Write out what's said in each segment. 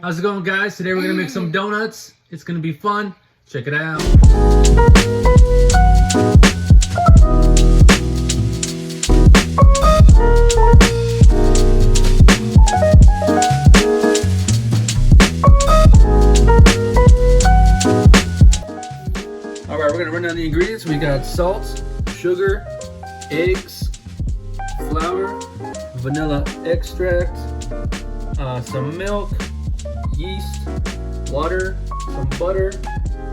How's it going, guys? Today we're gonna make some donuts. It's gonna be fun. Check it out. All right, we're gonna run down the ingredients. We got salt, sugar, eggs, flour, vanilla extract, some milk, yeast, water, some butter,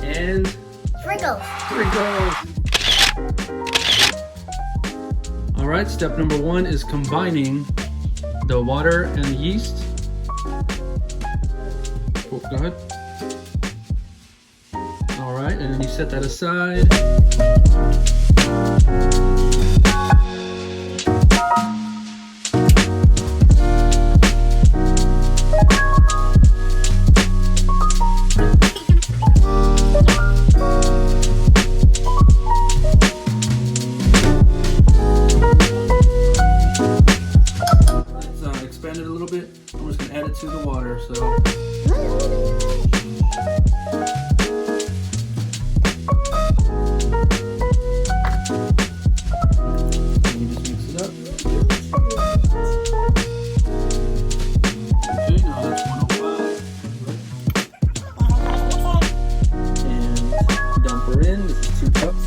and Sprinkles. All right, step number 1 is combining the water and the yeast. Oh, go ahead. All right, and then you set that aside. Expand it a little bit. I'm just gonna add it to the water. So. You just mix it up. Okay, now that's 105. And dump her in. This is 2 cups.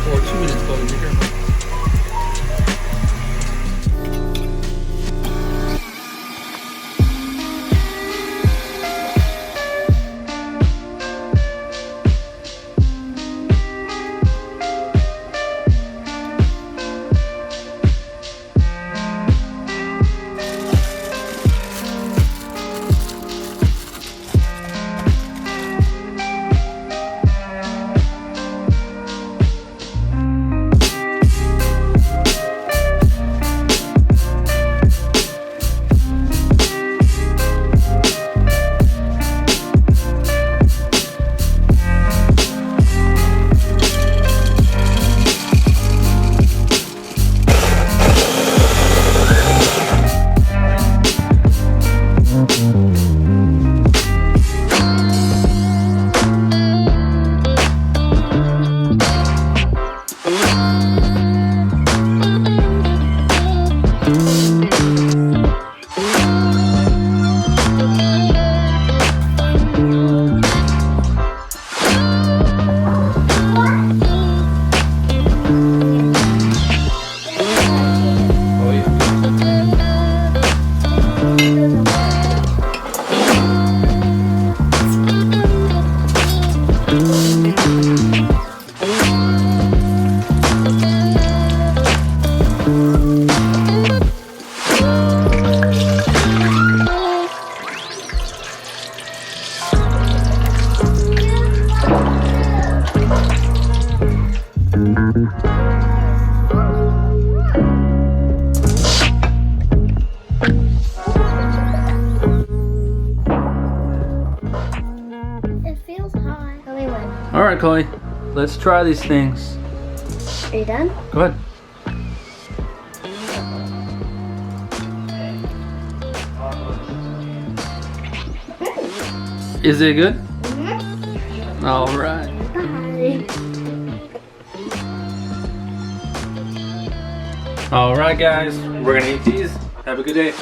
For 2 minutes, Chloe, be careful. It feels hot. All right, Chloe, let's try these things. Are you done? Go ahead. Is it good? Mm-hmm. All right. Bye. All right, guys, we're gonna eat these. Have a good day.